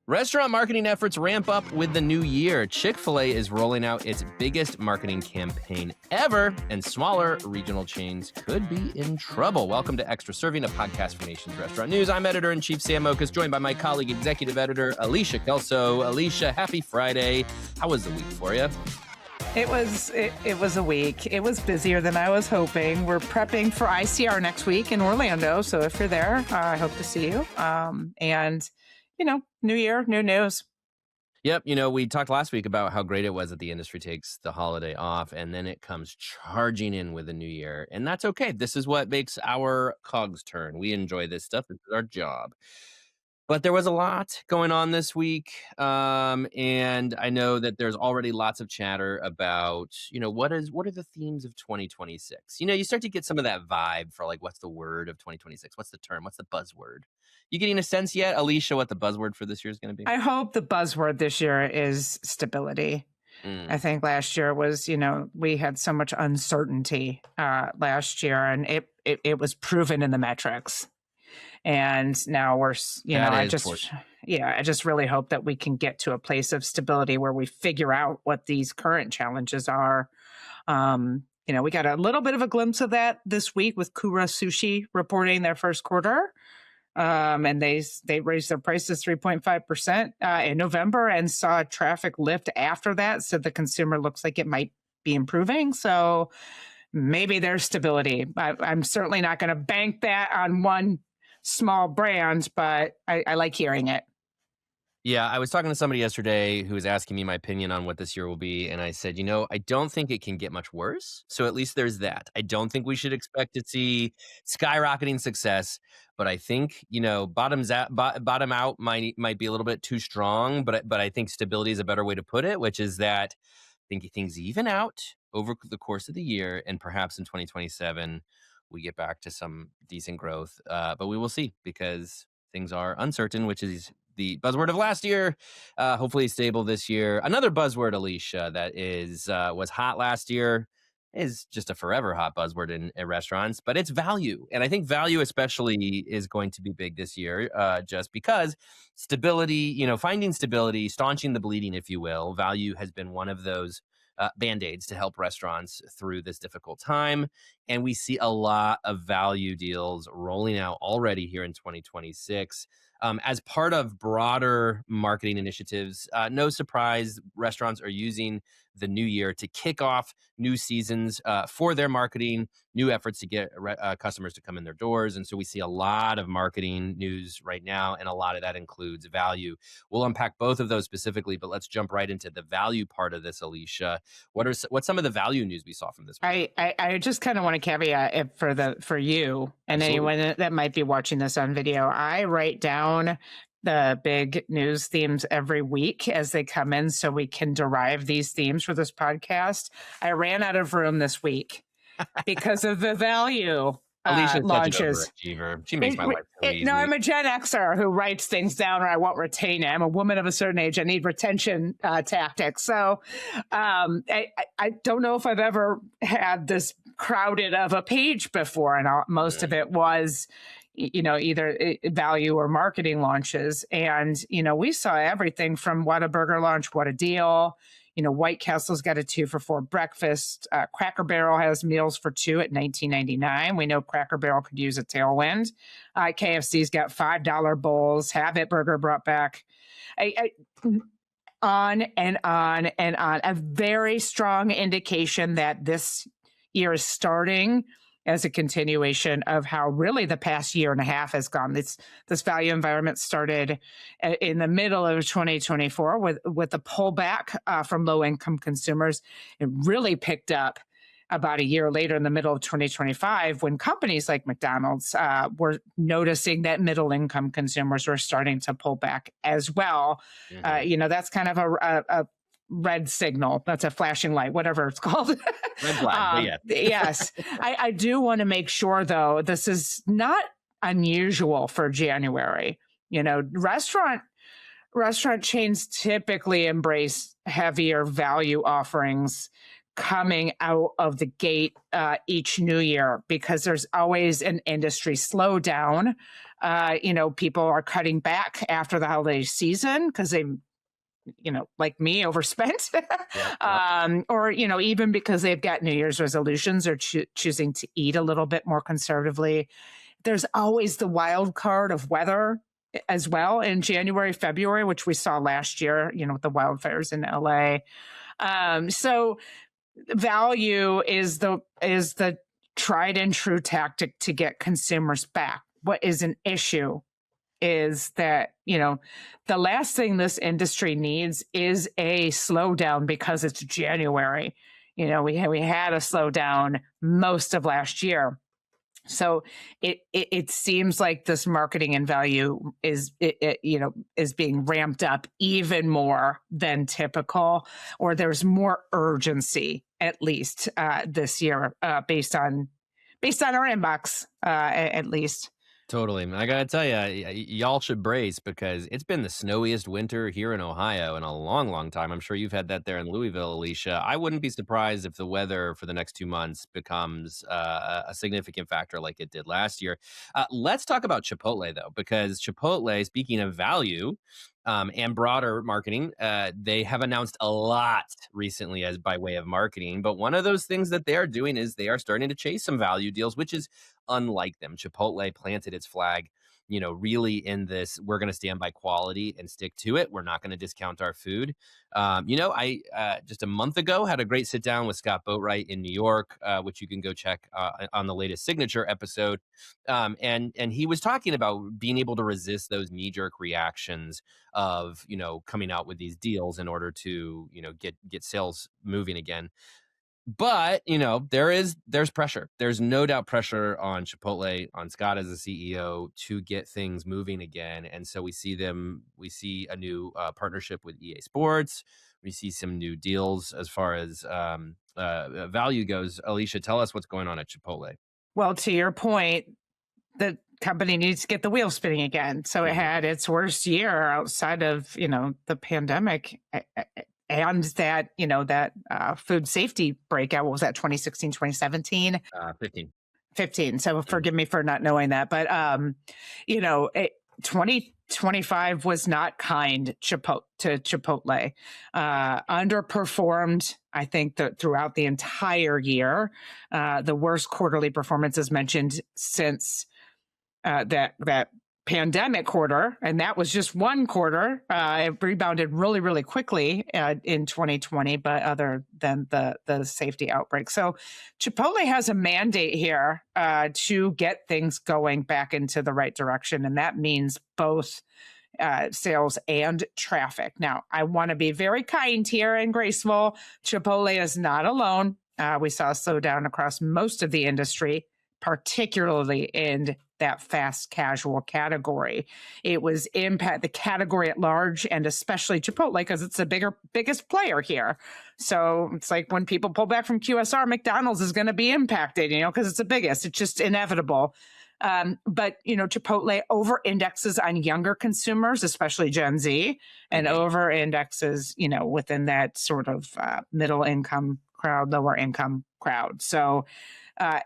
Restaurant marketing efforts ramp up with the new year. Chick-fil-A is rolling out its biggest marketing campaign ever, and smaller regional chains could be in trouble. Welcome to Extra Serving, a podcast for Nation's Restaurant News. I'm Editor-in-Chief Sam Mokas, joined by my colleague, Executive Editor Alicia Kelso. Alicia, happy Friday. How was the week for you? It was a week. It was busier than I was hoping. We're prepping for ICR next week in Orlando, so if you're there, I hope to see you. And new year, new news. Yep. We talked last week about how great it was that the industry takes the holiday off and then it comes charging in with the new year. And that's okay. This is what makes our cogs turn. We enjoy this stuff. This is our job. But there was a lot going on this week. And I know that there's already lots of chatter about, what are the themes of 2026? You start to get some of that vibe for like, what's the word of 2026? What's the term? What's the buzzword? You getting a sense yet, Alicia, what the buzzword for this year is going to be? I hope the buzzword this year is stability. I think last year was, we had so much uncertainty last year, and it was proven in the metrics. And now we're, I just really hope that we can get to a place of stability where we figure out what these current challenges are. We got a little bit of a glimpse of that this week with Kura Sushi reporting their first quarter. And they raised their prices 3.5% in November and saw traffic lift after that. So the consumer looks like it might be improving. So maybe there's stability. I'm certainly not going to bank that on one small brand, but I like hearing it. Yeah, I was talking to somebody yesterday who was asking me my opinion on what this year will be. And I said, I don't think it can get much worse. So at least there's that. I don't think we should expect to see skyrocketing success. But I think, bottom out might be a little bit too strong. But I think stability is a better way to put it, which is that I think things even out over the course of the year. And perhaps in 2027, we get back to some decent growth. But we will see, because things are uncertain, which is the buzzword of last year. Hopefully stable this year. Another buzzword, Alicia, that was hot last year, is just a forever hot buzzword in restaurants, but it's value. And I think value especially is going to be big this year, just because stability, finding stability, staunching the bleeding, if you will. Value has been one of those Band-Aids to help restaurants through this difficult time. And we see a lot of value deals rolling out already here in 2026. As part of broader marketing initiatives, no surprise, restaurants are using the new year to kick off new seasons for their marketing, new efforts to get customers to come in their doors. And so we see a lot of marketing news right now, and a lot of that includes value. We'll unpack both of those specifically, but let's jump right into the value part of this, Alicia. What's some of the value news we saw from this week? I just kind of want to caveat it for you and Absolutely. anyone that might be watching this on video. I write down the big news themes every week as they come in so we can derive these themes for this podcast. I ran out of room this week because of the value Alicia's launches. such an overachiever. She makes my life so easy. No, I'm a Gen Xer who writes things down or I won't retain it. I'm a woman of a certain age. I need retention tactics. So I don't know if I've ever had this crowded of a page before. And most of it was either value or marketing launches. And, we saw everything from Whataburger launch, What a Deal. White Castle's got a 2 for $4 breakfast. Cracker Barrel has meals for $2 at $19.99. We know Cracker Barrel could use a tailwind. KFC's got $5 bowls. Have It Burger brought back. On and on and on. A very strong indication that this year is starting as a continuation of how really the past year and a half has gone. This value environment started in the middle of 2024 with a pullback from low-income consumers. It really picked up about a year later in the middle of 2025 when companies like McDonald's were noticing that middle-income consumers were starting to pull back as well. Mm-hmm. That's kind of a red signal. That's a flashing light, whatever it's called. Red flag, yeah. Yes. I do want to make sure, though, this is not unusual for January. Restaurant chains typically embrace heavier value offerings coming out of the gate each new year because there's always an industry slowdown People are cutting back after the holiday season because they, like me, overspent, Yep, yep. or even because they've got New Year's resolutions or choosing to eat a little bit more conservatively. There's always the wild card of weather as well in January, February, which we saw last year, with the wildfires in LA. So value is the tried and true tactic to get consumers back. What is an issue is that, the last thing this industry needs is a slowdown because it's January. We had a slowdown most of last year. So it seems like this marketing and value is being ramped up even more than typical, or there's more urgency at least this year based on our inbox at least. Totally. And I gotta tell you, y'all should brace because it's been the snowiest winter here in Ohio in a long, long time. I'm sure you've had that there in Louisville, Alicia. I wouldn't be surprised if the weather for the next 2 months becomes a significant factor like it did last year. Let's talk about Chipotle, though, because Chipotle, speaking of value, and broader marketing, they have announced a lot recently as by way of marketing. But one of those things that they are doing is they are starting to chase some value deals, which is unlike them. Chipotle planted its flag, really in this, we're going to stand by quality and stick to it. We're not going to discount our food. I just a month ago had a great sit down with Scott Boatwright in New York, which you can go check on the latest Signature episode. And he was talking about being able to resist those knee jerk reactions of, coming out with these deals in order to, get sales moving again. But, there's pressure. There's no doubt pressure on Chipotle, on Scott as the CEO to get things moving again. And so we see a new partnership with EA Sports. We see some new deals as far as value goes. Alicia, tell us what's going on at Chipotle. Well, to your point, the company needs to get the wheel spinning again. So it Mhm. had its worst year outside of, the pandemic. And that food safety breakout, what was that, 2016, 2017? 15. 15. So Mhm. forgive me for not knowing that. But, 2025 was not kind to Chipotle. Underperformed, I think, that throughout the entire year. The worst quarterly performance is mentioned since that pandemic quarter, and that was just one quarter. It rebounded really, really quickly in 2020, but other than the safety outbreak. So Chipotle has a mandate here to get things going back into the right direction, and that means both sales and traffic. Now, I want to be very kind here and graceful. Chipotle is not alone. We saw a slowdown across most of the industry, particularly in that fast casual category. It was impact the category at large, and especially Chipotle because it's the biggest player here. So it's like when people pull back from QSR, McDonald's is going to be impacted, because it's the biggest. It's just inevitable. But Chipotle over indexes on younger consumers, especially Gen Z, and Mhm. over indexes, within that sort of middle income crowd, lower income crowd. So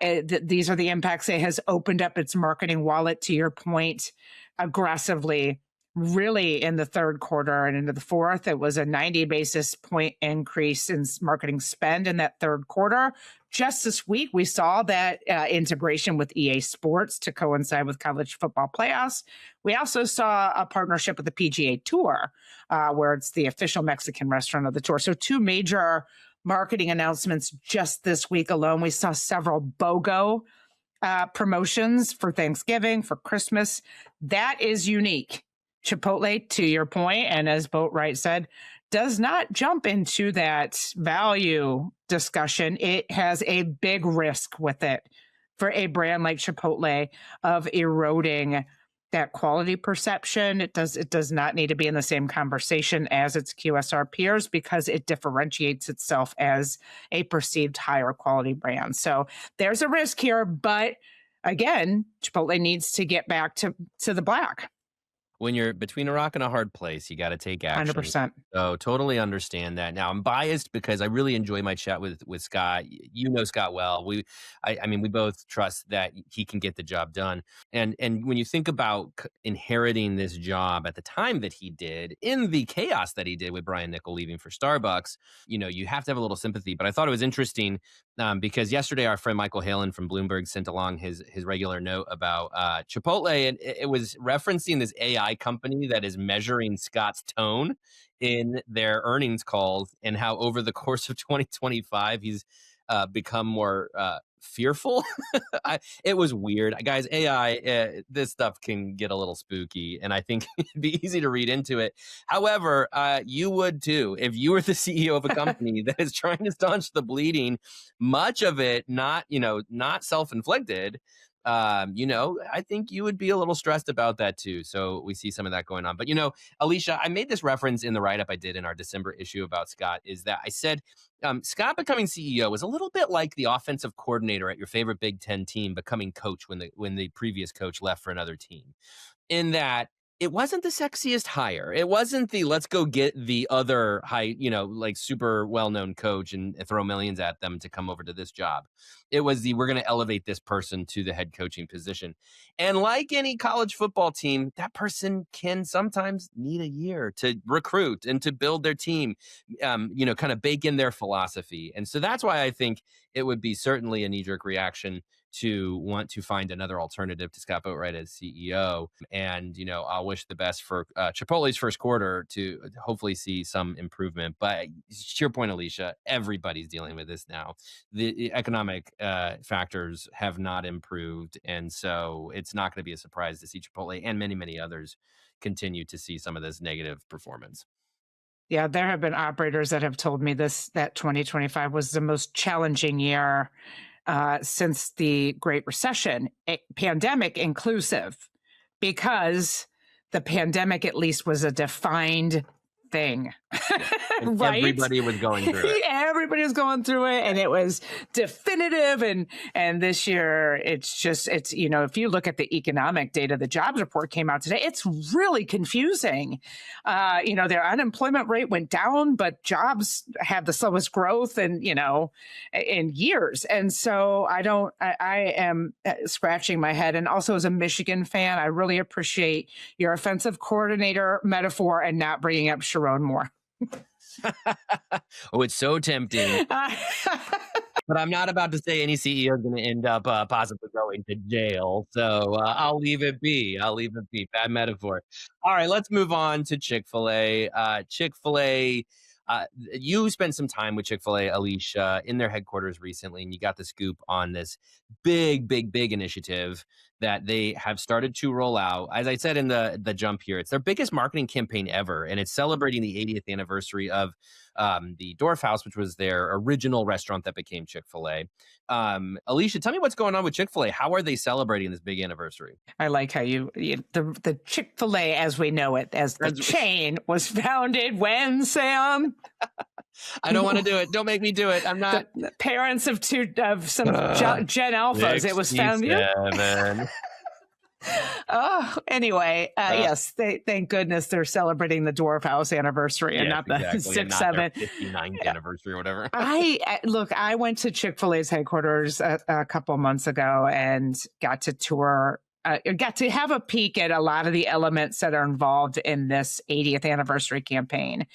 these are the impacts. It has opened up its marketing wallet, to your point, aggressively, really in the third quarter and into the fourth. It was a 90 basis point increase in marketing spend in that third quarter. Just this week, we saw that integration with EA Sports to coincide with college football playoffs. We also saw a partnership with the PGA Tour, where it's the official Mexican restaurant of the tour. So two major marketing announcements just this week alone. We saw several BOGO promotions for Thanksgiving, for Christmas. That is unique. Chipotle, to your point, and as Boatwright said, does not jump into that value discussion. It has a big risk with it for a brand like Chipotle of eroding that quality perception. It does not need to be in the same conversation as its QSR peers because it differentiates itself as a perceived higher quality brand. So there's a risk here, but again, Chipotle needs to get back to the black. when you're between a rock and a hard place, you got to take action. 100%. So totally understand that. Now I'm biased because I really enjoy my chat with Scott. You know Scott well. I mean, we both trust that he can get the job done. And when you think about inheriting this job at the time that he did, in the chaos that he did with Brian Nickel leaving for Starbucks, you have to have a little sympathy. But I thought it was interesting because yesterday our friend Michael Halen from Bloomberg sent along his regular note about Chipotle, and it was referencing this AI company that is measuring Scott's tone in their earnings calls and how over the course of 2025 he's become more fearful. It was weird, guys. AI, this stuff can get a little spooky, and I think it'd be easy to read into it. However, you would too if you were the CEO of a company that is trying to staunch the bleeding. Much of it not self-inflicted. I think you would be a little stressed about that too. So we see some of that going on. But Alicia, I made this reference in the write-up I did in our December issue about Scott. Is that I said Scott becoming CEO was a little bit like the offensive coordinator at your favorite Big Ten team becoming coach when the previous coach left for another team. In that it wasn't the sexiest hire. It wasn't the let's go get the other high, like super well-known coach and throw millions at them to come over to this job. It was the we're going to elevate this person to the head coaching position. And like any college football team, that person can sometimes need a year to recruit and to build their team, kind of bake in their philosophy. And so that's why I think it would be certainly a knee-jerk reaction to want to find another alternative to Scott Boatwright as CEO. And, I'll wish the best for Chipotle's first quarter to hopefully see some improvement. But to your point, Alicia, everybody's dealing with this now. The economic factors have not improved. And so it's not going to be a surprise to see Chipotle and many, many others continue to see some of this negative performance. Yeah, there have been operators that have told me that 2025 was the most challenging year since the Great Recession, pandemic inclusive, because the pandemic at least was a defined thing. And Right? everybody was going through it. Everybody was going through it, and it was definitive. And this year, it's if you look at the economic data, the jobs report came out today. It's really confusing. Their unemployment rate went down, but jobs had the slowest growth in years. And so I am scratching my head. And also, as a Michigan fan, I really appreciate your offensive coordinator metaphor and not bringing up Sharon Moore. Oh, it's so tempting. But I'm not about to say any CEO is going to end up possibly going to jail. So I'll leave it be. Bad metaphor. All right, let's move on to Chick-fil-A. Chick-fil-A, you spent some time with Chick-fil-A, Alicia, in their headquarters recently, and you got the scoop on this big, big, big initiative that they have started to roll out. As I said in the jump here, it's their biggest marketing campaign ever, and it's celebrating the 80th anniversary of the Dorf House, which was their original restaurant that became Chick-fil-A. Alicia, tell me what's going on with Chick-fil-A. How are they celebrating this big anniversary? I like how the Chick-fil-A as we know it, as the chain, was founded when, Sam? I don't want to do it. Don't make me do it. I'm not. The parents of some Gen Alphas. It was founded. Anyway, yes. Thank goodness they're celebrating the Dwarf House anniversary and not the exactly. 6-7 59th anniversary or whatever. I went to Chick-fil-A's headquarters a couple months ago and got to tour. Got to have a peek at a lot of the elements that are involved in this 80th anniversary campaign,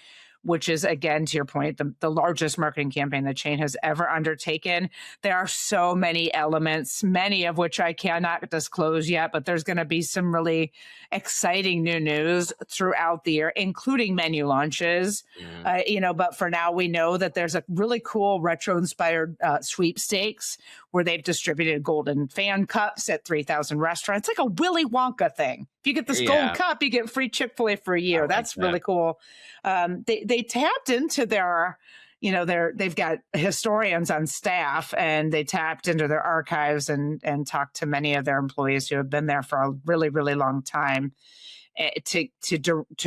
which is, again, to your point, the largest marketing campaign the chain has ever undertaken. There are so many elements, many of which I cannot disclose yet, but there's going to be some really exciting new news throughout the year, including menu launches. But for now, we know that there's a really cool retro-inspired sweepstakes where they've distributed golden fan cups at 3,000 restaurants. It's like a Willy Wonka thing. If you get this gold cup, you get free Chick-fil-A for a year. That's really cool. They tapped into they've got historians on staff, and they tapped into their archives and talked to many of their employees who have been there for a really, really long time to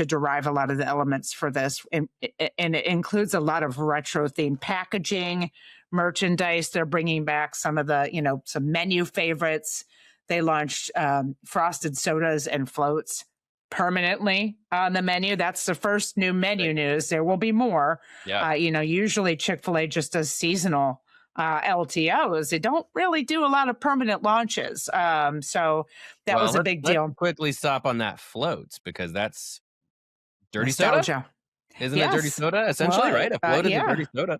derive a lot of the elements for this. And it includes a lot of retro themed packaging, merchandise. They're bringing back some of the, some menu favorites. They launched frosted sodas and floats. permanently on the menu. That's the first new Right. menu news. There will be more. Yeah. Usually Chick-fil-A just does seasonal LTOs. They don't really do a lot of permanent launches. So that Well, was a let's big let's deal. quickly stop on that floats because that's dirty soda? Nostalgia. Isn't it dirty Yes. soda essentially, Well, right? A float is a yeah. dirty soda.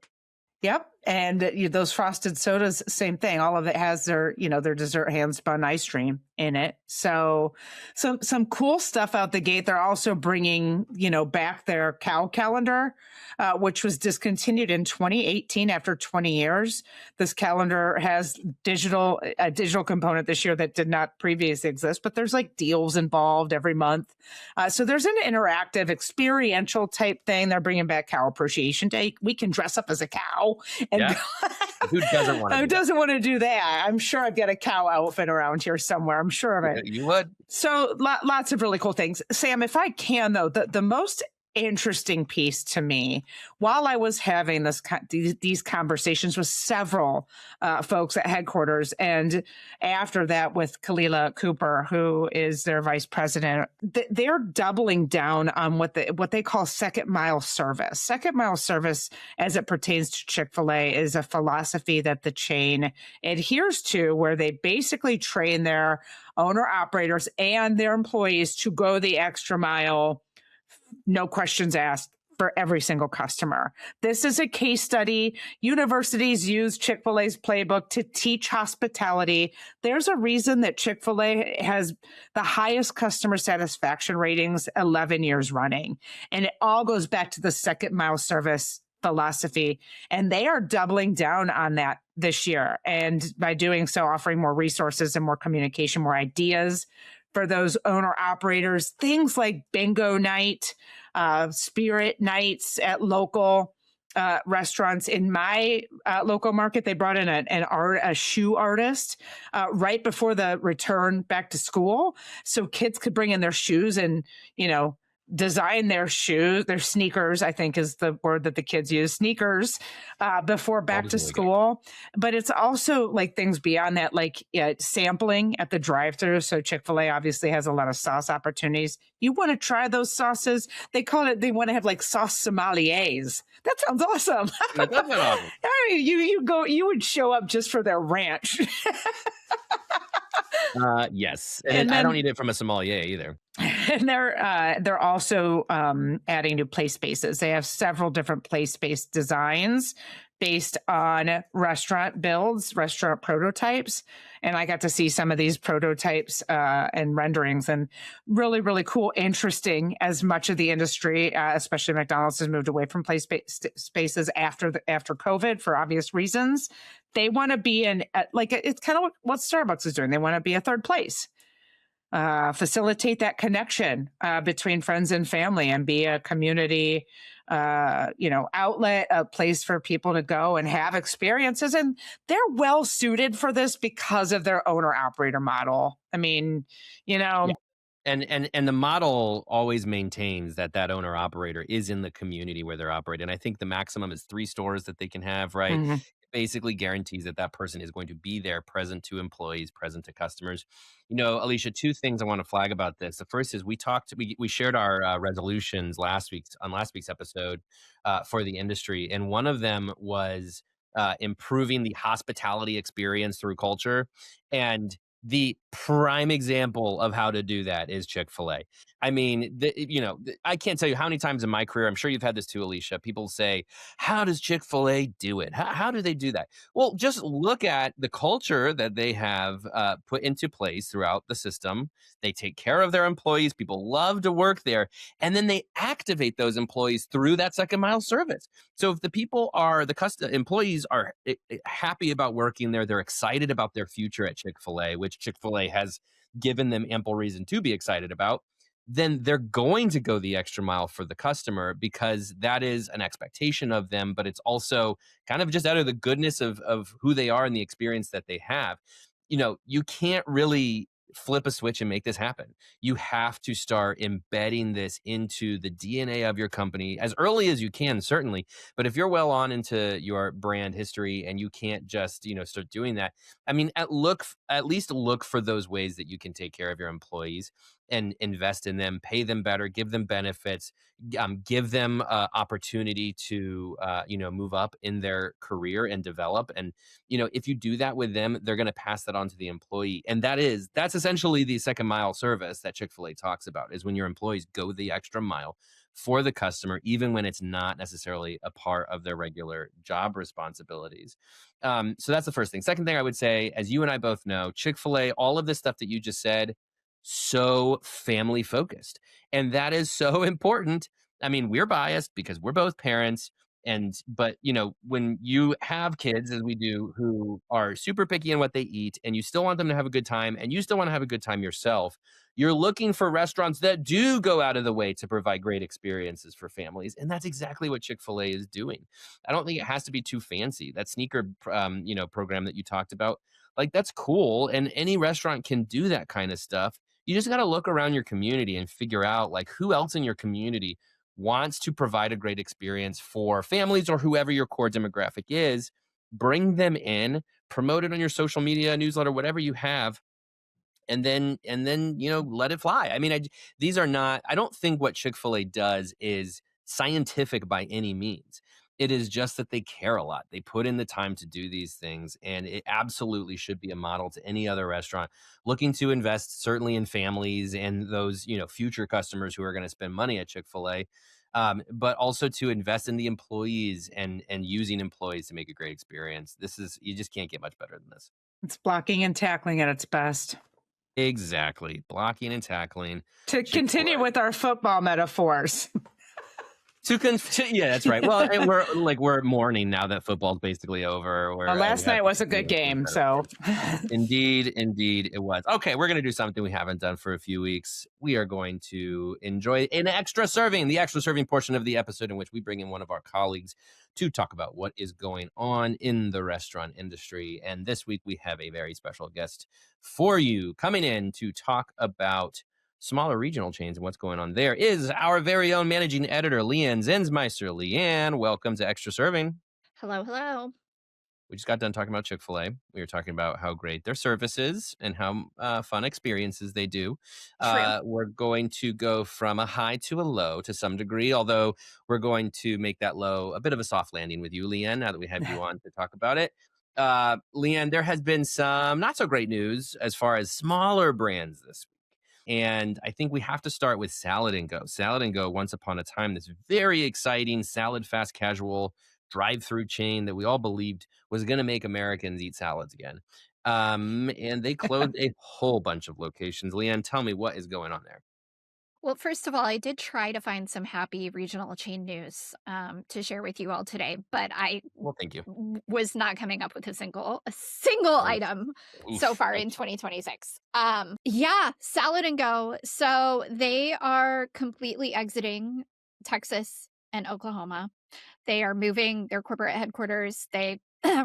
Yep, and, those frosted sodas, same thing. All of it has their dessert hand spun ice cream in it. So, some cool stuff out the gate. They're also bringing, back their cow calendar, which was discontinued in 2018 after 20 years. This calendar has a digital component this year that did not previously exist, but there's like deals involved every month. So there's an interactive, experiential type thing. They're bringing back Cow Appreciation Day. We can dress up as a cow and Yeah. go. Who doesn't wanna Who do that? doesn't want to do that? I'm sure I've got a cow outfit around here somewhere. I'm sure of Yeah, it. you would. So lots of really cool things. Sam, if I can though, the most interesting piece to me while I was having these conversations with several folks at headquarters, and after that with Kalila Cooper, who is their vice president, they're doubling down on what they call second mile service. Second mile service, as it pertains to Chick-fil-A, is a philosophy that the chain adheres to, where they basically train their owner operators and their employees to go the extra mile, no questions asked, for every single customer. This is a case study. Universities use Chick-fil-A's playbook to teach hospitality. There's a reason that Chick-fil-A has the highest customer satisfaction ratings 11 years running. And it all goes back to the second mile service philosophy. And they are doubling down on that this year. And by doing so, offering more resources and more communication, more ideas for those owner operators, things like bingo night, spirit nights at local restaurants. In my local market, they brought in a shoe artist right before the return back to school, so kids could bring in their shoes and you know design their shoes, their sneakers, I think is the word that the kids use, sneakers, before back Always to really good. school. But it's also like things beyond that, like sampling at the drive-through. So Chick-fil-A obviously has a lot of sauce opportunities. You want to try those sauces? They want to have like sauce sommeliers. That sounds awesome. That does sound awesome. I mean, you would show up just for their ranch. Yes, And I don't then need it from a sommelier either. and they're also adding new play spaces. They have several different play space designs based on restaurant builds, restaurant prototypes, and I got to see some of these prototypes and renderings, and really, really cool, interesting. As much of the industry, especially McDonald's, has moved away from spaces after COVID for obvious reasons. They want to be in like it's kind of what Starbucks is doing. They want to be a third place, facilitate that connection between friends and family, and be a community, outlet, a place for people to go and have experiences. And they're well suited for this because of their owner operator model. I mean, you Yeah. know, And the model always maintains that that owner operator is in the community where they're operating. And I think the maximum is 3 stores that they can have, right? mhm. It basically guarantees that that person is going to be there, present to employees, present to customers. Alicia, 2 things I wanna flag about this. The first is we shared our, resolutions last week's episode, for the industry, and one of them was, improving the hospitality experience through culture, and the prime example of how to do that is Chick-fil-A. I mean, I can't tell you how many times in my career, I'm sure you've had this too, Alicia, people say, "How does Chick-fil-A do it? How do they do that?" Well, just look at the culture that they have put into place throughout the system. They take care of their employees. People love to work there. And then they activate those employees through that second mile service. So if the employees are happy about working there, they're excited about their future at Chick-fil-A, which Chick-fil-A has given them ample reason to be excited about, then they're going to go the extra mile for the customer because that is an expectation of them, but it's also kind of just out of the goodness of who they are and the experience that they have. You can't really flip a switch and make this happen. You have to start embedding this into the DNA of your company as early as you can, certainly. But if you're well on into your brand history and you can't just, start doing that, I mean, at least look for those ways that you can take care of your employees. and invest in them, pay them better, give them benefits, give them opportunity to move up in their career and develop. And if you do that with them, they're going to pass that on to the employee. And that's essentially the second mile service that Chick-fil-A talks about, is when your employees go the extra mile for the customer, even when it's not necessarily a part of their regular job responsibilities. So that's the first thing. Second thing I would say, as you and I both know, Chick-fil-A, all of this stuff that you just said, so family focused. And that is so important. I mean, we're biased because we're both parents. But when you have kids, as we do, who are super picky in what they eat, and you still want them to have a good time, and you still want to have a good time yourself, you're looking for restaurants that do go out of the way to provide great experiences for families. And that's exactly what Chick-fil-A is doing. I don't think it has to be too fancy. That sneaker, program that you talked about, like, that's cool. And any restaurant can do that kind of stuff. You just got to look around your community and figure out, like, who else in your community wants to provide a great experience for families or whoever your core demographic is. Bring them in, promote it on your social media, newsletter, whatever you have, and then let it fly. I mean, these are not. I don't think what Chick-fil-A does is scientific by any means. It is just that they care a lot. They put in the time to do these things, and it absolutely should be a model to any other restaurant looking to invest, certainly in families and those future customers who are going to spend money at Chick-fil-A. But also to invest in the employees and using employees to make a great experience. You just can't get much better than this. It's blocking and tackling at its best. Exactly. Blocking and tackling. To continue Chick-fil-A. with our football metaphors. Yeah, that's right. Well, and we're mourning now that football's basically over. Last night was a good game, so Indeed, indeed, it was. Okay, we're going to do something we haven't done for a few weeks. We are going to enjoy an extra serving, the extra serving portion of the episode, in which we bring in one of our colleagues to talk about what is going on in the restaurant industry. And this week we have a very special guest for you coming in to talk about smaller regional chains and what's going on there. Is our very own managing editor, Leanne Zinsmeister. Leanne, welcome to Extra Serving. Hello, hello. We just got done talking about Chick-fil-A. We were talking about how great their service is and how fun experiences they do. True. We're going to go from a high to a low to some degree, although we're going to make that low a bit of a soft landing with you, Leanne, now that we have you on to talk about it. Leanne, there has been some not so great news as far as smaller brands this week. And I think we have to start with Salad and Go. Salad and Go, once upon a time, this very exciting salad, fast casual drive-through chain that we all believed was going to make Americans eat salads again. And they closed a whole bunch of locations. Leanne, tell me what is going on there. Well, first of all, I did try to find some happy regional chain news to share with you all today, but I Well, thank you. was not coming up with a single Oof. item so Oof. far in 2026. Yeah, Salad and Go. So they are completely exiting Texas and Oklahoma. They are moving their corporate headquarters. They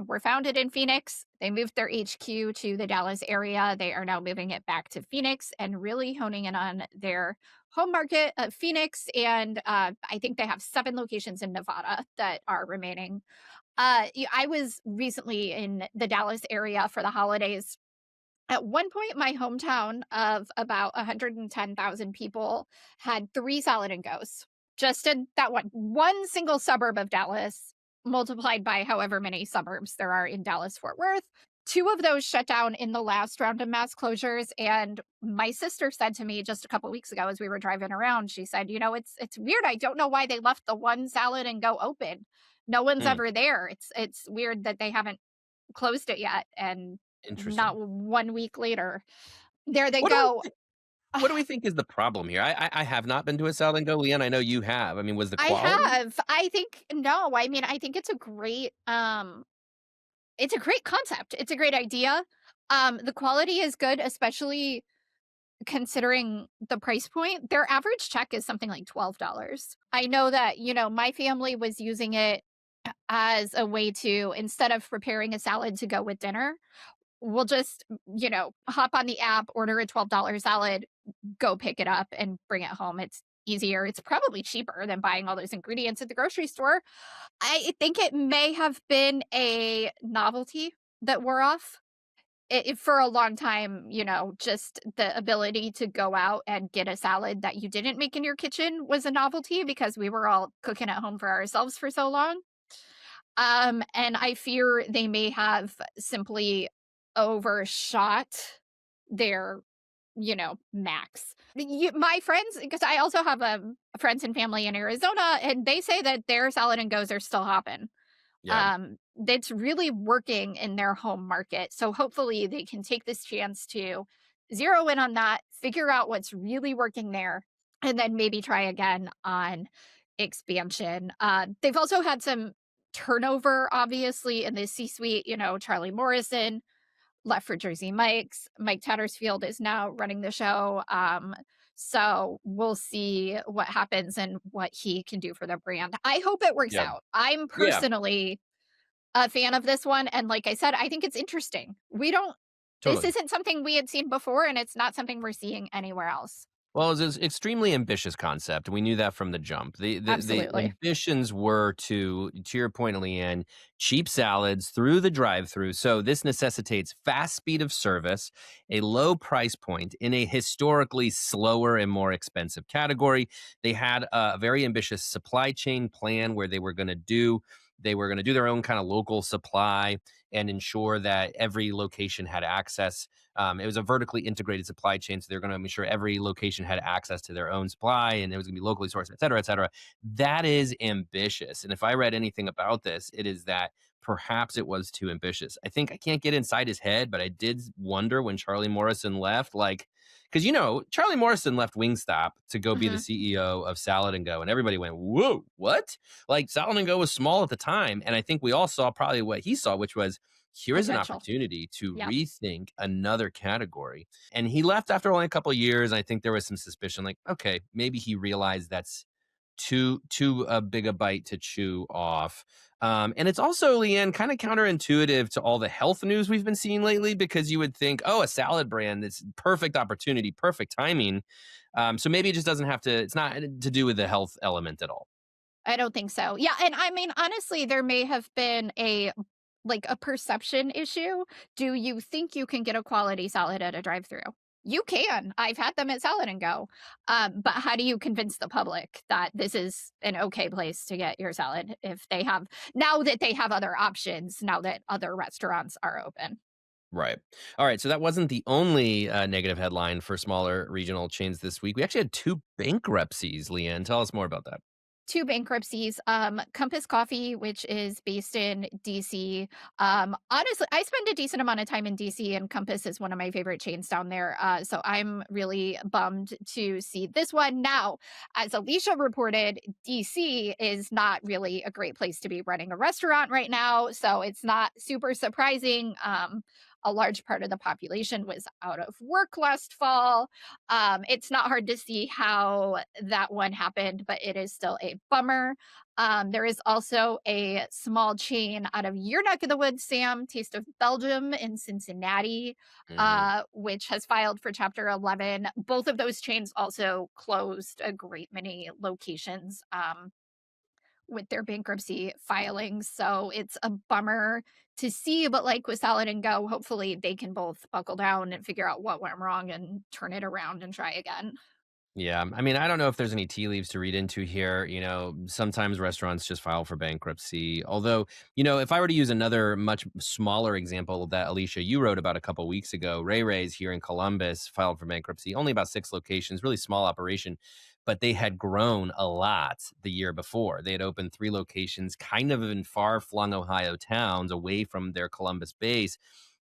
were founded in Phoenix. They moved their HQ to the Dallas area. They are now moving it back to Phoenix and really honing in on their home market of Phoenix. And I think they have 7 locations in Nevada that are remaining. I was recently in the Dallas area for the holidays. At one point, my hometown of about 110,000 people had 3 Salad and Goes. Just in that one single suburb of Dallas, multiplied by however many suburbs there are in Dallas Fort Worth. 2 of those shut down in the last round of mass closures. And my sister said to me just a couple weeks ago as we were driving around, she said, it's weird. I don't know why they left the one Salad and Go open. No one's Hmm. ever there. It's weird that they haven't closed it yet. And Interesting. not 1 week later, there they What do we go. what do we think is the problem here? I have not been to a Salad and Go, Leanne. I know you have. I mean, was the I quality? have. I think no. I mean, I think it's a great concept. It's a great idea. The quality is good, especially considering the price point. Their average check is something like $12. I know that, my family was using it as a way to, instead of preparing a salad to go with dinner, we'll just, hop on the app, order a $12 salad, go pick it up and bring it home. It's easier. It's probably cheaper than buying all those ingredients at the grocery store. I think it may have been a novelty that wore off. for a long time, just the ability to go out and get a salad that you didn't make in your kitchen was a novelty because we were all cooking at home for ourselves for so long. And I fear they may have simply overshot their, max. My friends, because I also have friends and family in Arizona, and they say that their salad and goes are still hopping. Yeah. That's really working in their home market. So hopefully they can take this chance to zero in on that, figure out what's really working there, and then maybe try again on expansion. They've also had some turnover, obviously, in the C suite. Charlie Morrison left for Jersey Mike's. Mike Tattersfield is now running the show. So we'll see what happens and what he can do for the brand. I hope it works Yeah. out. I'm Yeah. personally a fan of this one. And like I said, I think it's interesting. This Totally. isn't something we had seen before, and it's not something we're seeing anywhere else. Well, it was an extremely ambitious concept. We knew that from the jump. The Absolutely. ambitions were to your point, Leanne, cheap salads through the drive-through. So this necessitates fast speed of service, a low price point in a historically slower and more expensive category. They had a very ambitious supply chain plan where they were going to do their own kind of local supply and ensure that every location had access. It was a vertically integrated supply chain, so they're going to make sure every location had access to their own supply, and it was going to be locally sourced, et cetera, et cetera. That is ambitious, and if I read anything about this, it is that perhaps it was too ambitious. I think I can't get inside his head, but I did wonder when Charlie Morrison left, like, because Charlie Morrison left Wingstop to go be the Hmm. CEO of Salad and Go, and everybody went, "Whoa, what?" Like Salad and Go was small at the time, and I think we all saw probably what he saw, which was here is an Potential. opportunity to Yep. rethink another category. And he left after only a couple of years. I think there was some suspicion, like, okay, maybe he realized that's too big a bite to chew off. And it's also, Leanne, kind of counterintuitive to all the health news we've been seeing lately, because you would think, oh, a salad brand, it's perfect opportunity, perfect timing. So maybe it just doesn't have to, it's not to do with the health element at all. I don't think so. Yeah, and I mean, honestly, there may have been a perception issue. Do you think you can get a quality salad at a drive-through? You can. I've had them at Salad and Go. But how do you convince the public that this is an okay place to get your salad if they have now that they have other options, now that other restaurants are open? Right. All right. So that wasn't the only negative headline for smaller regional chains this week. We actually had two bankruptcies, Leanne. Tell us more about that. Two bankruptcies. Compass Coffee, which is based in DC. Honestly, I spend a decent amount of time in DC, and Compass is one of my favorite chains down there. So I'm really bummed to see this one. Now, as Alicia reported, DC is not really a great place to be running a restaurant right now. So it's not super surprising. A large part of the population was out of work last fall. It's not hard to see how that one happened, but it is still a bummer. There is also a small chain out of your neck of the woods, Sam, Taste of Belgium in Cincinnati, Mm, which has filed for Chapter 11. Both of those chains also closed a great many locations. With their bankruptcy filings. So it's a bummer to see, but like with Salad and Go, hopefully they can both buckle down and figure out what went wrong and turn it around and try again. yeah. I mean, I don't know if there's any tea leaves to read into here. Sometimes restaurants just file for bankruptcy. Although, if I were to use another much smaller example that Alicia, you wrote about a couple weeks ago, Ray Ray's here in Columbus filed for bankruptcy, only about 6 locations, really small operation. But they had grown a lot the year before. They had opened 3 locations, kind of in far flung Ohio towns away from their Columbus base,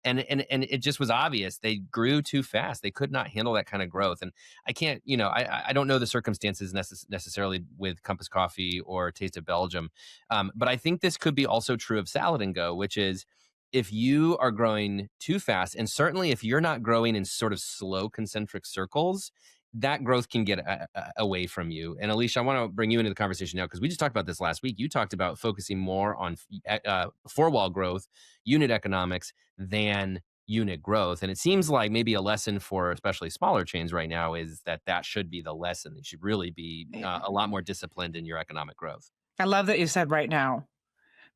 and it just was obvious they grew too fast. They could not handle that kind of growth. And I can't, I don't know the circumstances necessarily with Compass Coffee or Taste of Belgium, but I think this could be also true of Salad and Go, which is if you are growing too fast, and certainly if you're not growing in sort of slow concentric circles, that growth can get away from you. And Alicia, I want to bring you into the conversation now because we just talked about this last week. You talked about focusing more on four wall growth, unit economics than unit growth. And it seems like maybe a lesson for especially smaller chains right now is that should be the lesson. You should really be Yeah. a lot more disciplined in your economic growth. I love that you said right now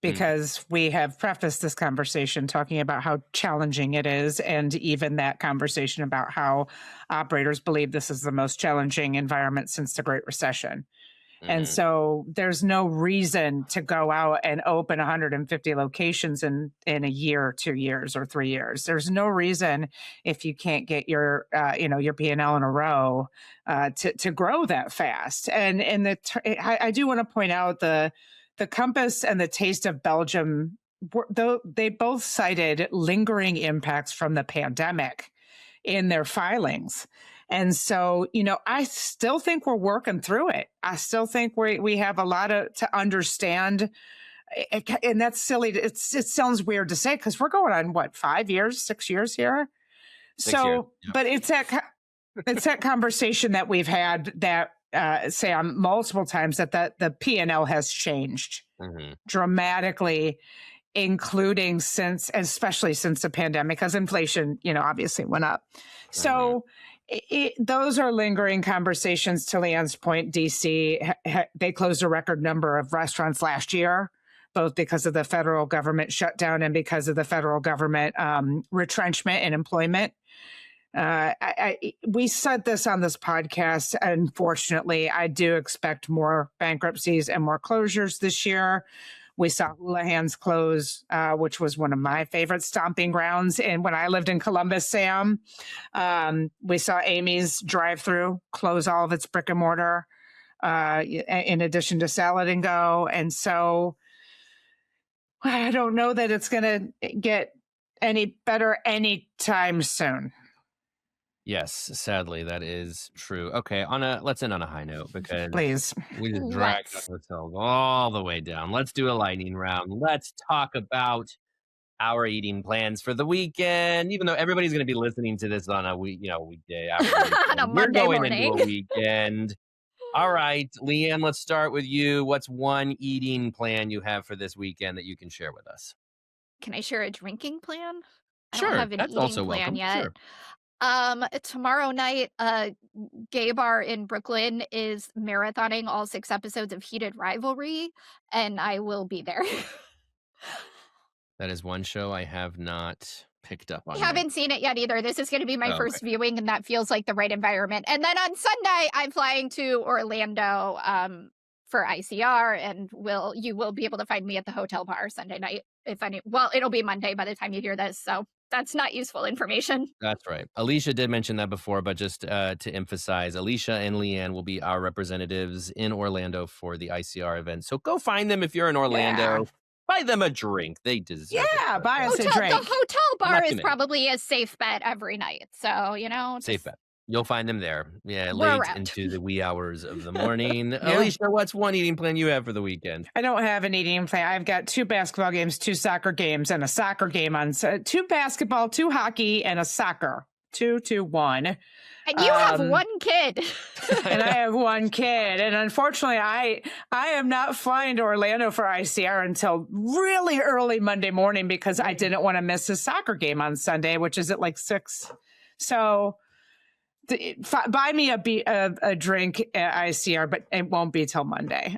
because we have prefaced this conversation talking about how challenging it is, and even that conversation about how operators believe this is the most challenging environment since the Great Recession. And so there's no reason to go out and open 150 locations in a year or 2 years or 3 years. There's no reason, if you can't get your your P&L in a row, to grow that fast. And I do want to point out the Compass and the Taste of Belgium, though they both cited lingering impacts from the pandemic in their filings. And so, I still think we're working through it. I still think we have a lot to understand. And that's silly. It sounds weird to say because we're going on, 5 years, 6 years here? 6 years. Yeah. But it's that conversation that we've had that, Sam, multiple times, that the P&L has changed dramatically, including especially since the pandemic, because inflation, obviously went up. So those are lingering conversations. To Leanne's point, DC, they closed a record number of restaurants last year, both because of the federal government shutdown and because of the federal government retrenchment in employment. We said this on this podcast. Unfortunately, I do expect more bankruptcies and more closures this year. We saw Houlihan's close, which was one of my favorite stomping grounds. And when I lived in Columbus, Sam, we saw Amy's drive-thru close all of its brick and mortar, in addition to Salad and Go. And so I don't know that it's going to get any better anytime soon. Yes, sadly, that is true. Okay, let's end on a high note because Please. we just dragged ourselves all the way down. Let's do a lightning round. Let's talk about our eating plans for the weekend. Even though everybody's going to be listening to this on a weekday after On a we're Monday going morning. into a weekend. All right, Leanne, let's start with you. What's one eating plan you have for this weekend that you can share with us? Can I share a drinking plan? I Sure, don't have an that's eating also plan welcome. yet. Sure. Tomorrow night, gay bar in Brooklyn is marathoning all 6 episodes of Heated Rivalry, and I will be there. That is one show I have not picked up on. I yet. haven't seen it yet either. This is going to be my Oh, first viewing, and that feels like the right environment. And then on Sunday, I'm flying to Orlando for ICR, and you will be able to find me at the hotel bar Sunday night. It'll be Monday by the time you hear this, so that's not useful information. That's right. Alicia did mention that before, but just to emphasize, Alicia and Leanne will be our representatives in Orlando for the ICR event. So go find them if you're in Orlando. Yeah. Buy them a drink. They deserve it. Yeah, buy us a drink. The hotel bar Not is committed. probably a safe bet every night. So, Safe bet. You'll find them there. Yeah, We're late around. into the wee hours of the morning. Alicia, what's one eating plan you have for the weekend? I don't have an eating plan. I've got 2 basketball games, 2 soccer games, and a soccer game on 2 basketball, 2 hockey, and a soccer. 2-1. And you have one kid. And I have one kid. And unfortunately, I am not flying to Orlando for ICR until really early Monday morning because I didn't want to miss a soccer game on Sunday, which is at 6. So buy me a drink at ICR, but it won't be till Monday.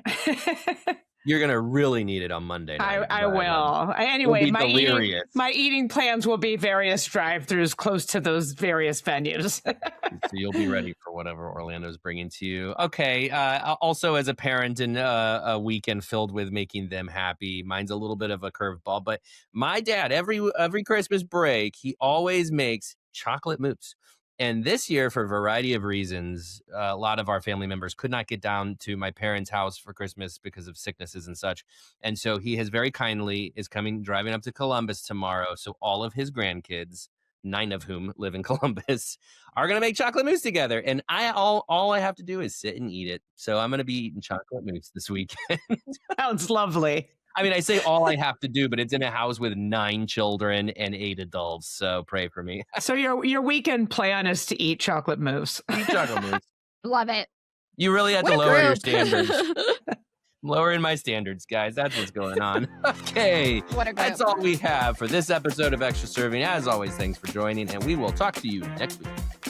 You're going to really need it on Monday night. I will. Anyway, You'll be delirious. my eating plans will be various drive-thrus close to those various venues. So you'll be ready for whatever Orlando's bringing to you. Okay. Also, as a parent and a weekend filled with making them happy, mine's a little bit of a curveball. But my dad, every Christmas break, he always makes chocolate mousse. And this year, for a variety of reasons, a lot of our family members could not get down to my parents' house for Christmas because of sicknesses and such. And so he has very kindly driving up to Columbus tomorrow. So all of his grandkids, 9 of whom live in Columbus, are going to make chocolate mousse together. And all I have to do is sit and eat it. So I'm going to be eating chocolate mousse this weekend. Sounds lovely. I mean, I say all I have to do, but it's in a house with 9 children and 8 adults. So pray for me. So your weekend plan is to eat chocolate mousse. Eat chocolate mousse. Love it. You really have What to a lower your group. standards. Lowering my standards, guys. That's what's going on. Okay. What a group. That's all we have for this episode of Extra Serving. As always, thanks for joining, and we will talk to you next week.